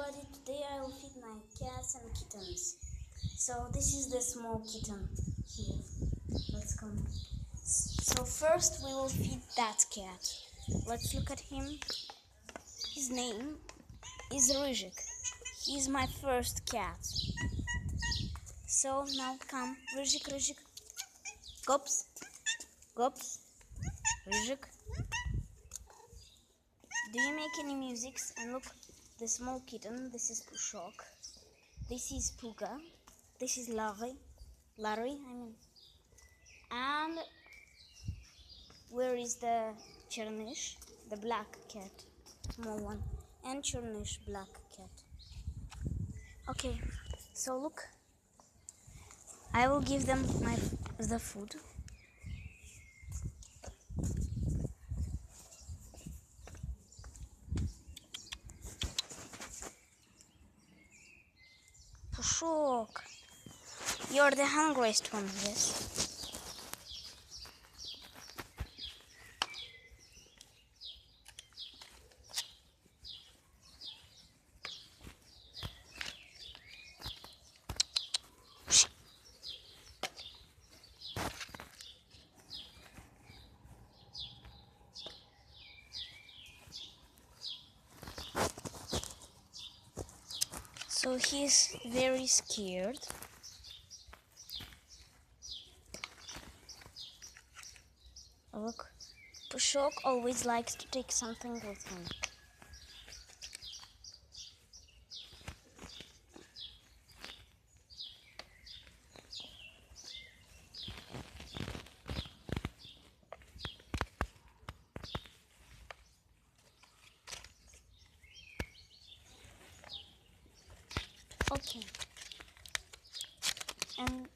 everybody, today I will feed my cats and kittens. So this is the small kitten here. Let's come. So first we will feed that cat. Let's look at him. His name is Ryzik. He's my first cat. So now come, Ryzik, Ryzik. Gops, Gops, Ryzik. Do you make any musics? And look, the small kitten, this is Pushok. This is Puga. This is Larry. And where is the Chernish? The black cat. Small one. And Chernish, black cat. Okay, so look. I will give them the food. Pushok, you're the hungriest one, yes? So he's very scared. Look, Pushok always likes to take something with him. Okay. And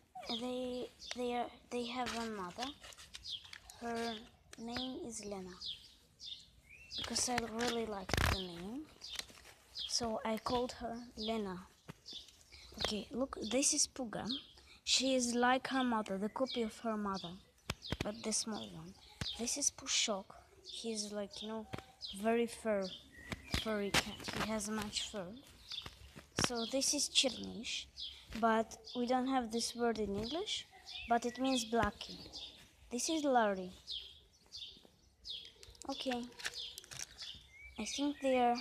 they have a mother. Her name is Lena. Because I really liked the name, so I called her Lena. Okay, look, this is Puga. She is like her mother, the copy of her mother, but the small one. This is Pushok. He's like, very furry cat. He has much fur. So this is Chernish, but we don't have this word in English, but it means blackie. This is Larry. Okay. I think they're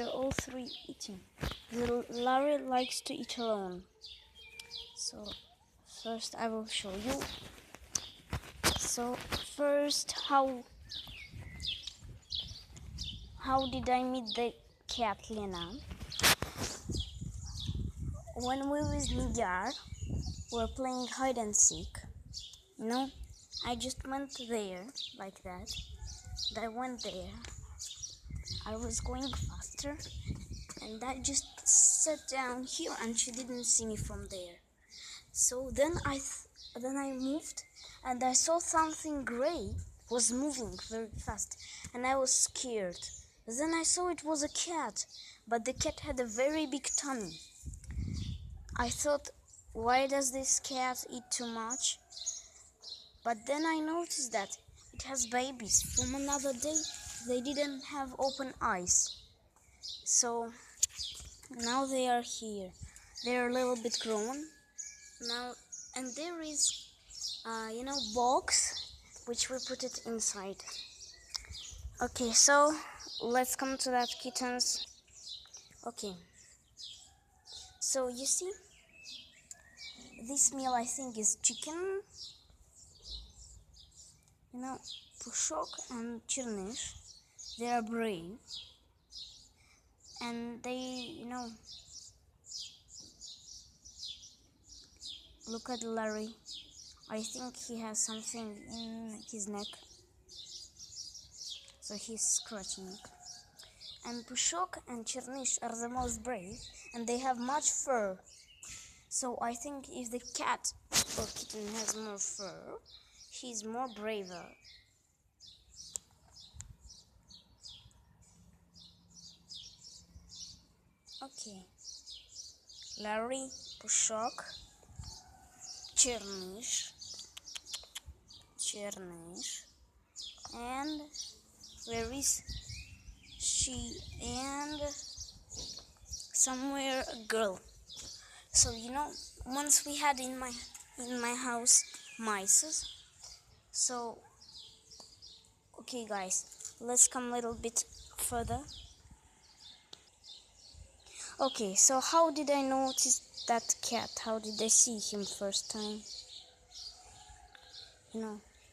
all three eating. Larry likes to eat alone. So first I will show you. So first, how did I meet the cat Lena? When we was in yard, we were playing hide and seek. I just went there like that. And I went there. I was going faster, and I just sat down here, and she didn't see me from there. So then I moved, and I saw something gray was moving very fast, and I was scared. Then I saw it was a cat, but the cat had a very big tummy. I thought, why does this cat eat too much? But then I noticed that it has babies from another day. They didn't have open eyes. So now they are here. They're a little bit grown now, and there is box which we put it inside. Okay, so let's come to that kittens. Okay, so you see, this meal I think is chicken. Pushok and Chernish, they are brave, and they look at Larry. I think he has something in his neck, so he's scratching it. And Pushok and Chernish are the most brave, and they have much fur. So I think if the cat or kitten has more fur, he's more braver. Okay. Larry, Pushok, Chernish, and where is she, and somewhere a girl. So once we had in my house mice. So okay guys, let's come a little bit further. Okay, so how did I notice that cat? How did I see him first time?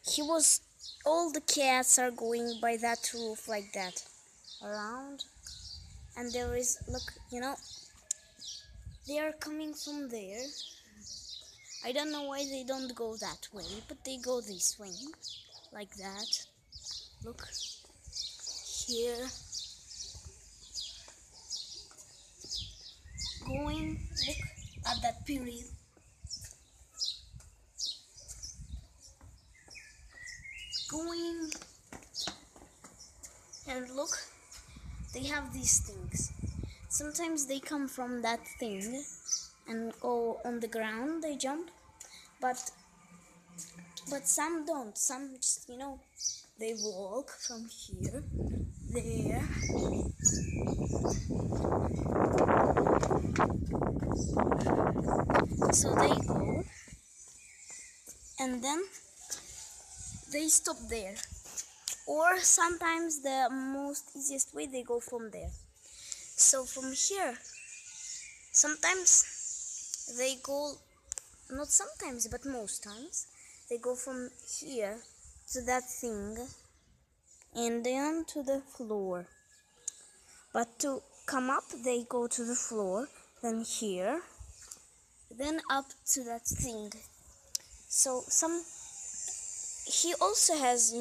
He was, all the cats are going by that roof like that around, and there is, look, they are coming from there. I don't know why they don't go that way, but they go this way like that. Look here, going, look at that period. Going, and look, they have these things. Sometimes they come from that thing and go on the ground, they jump, but some don't. Some just, they walk from here, there. So they go, and then they stop there. Or sometimes the most easiest way, they go from there. So from here, sometimes they go, not sometimes, but most times, they go from here to that thing and then to the floor. But to come up, they go to the floor, then here, then up to that thing. So he also has,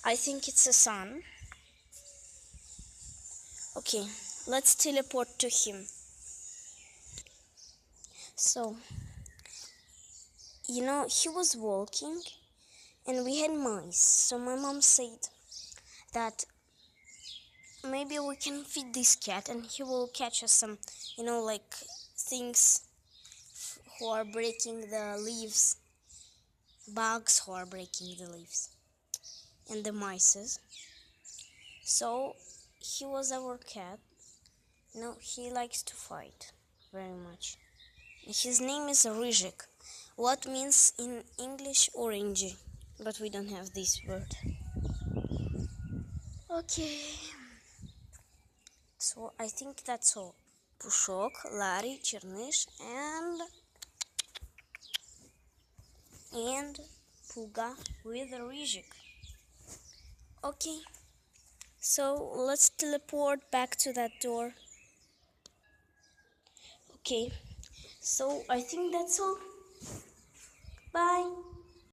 I think it's a son. Okay, let's teleport to him. So, he was walking and we had mice. So my mom said that maybe we can feed this cat and he will catch us some, like things who are breaking the leaves, bugs who are breaking the leaves, and the mice. So he was our cat. He likes to fight very much. His name is Rizhik, what means in English orangey, but we don't have this word. Okay, so I think that's all. Pushok, Larry, Chernish, and Puga with Rizhik. Okay, so let's teleport back to that door. Okay, so I think that's all. Bye.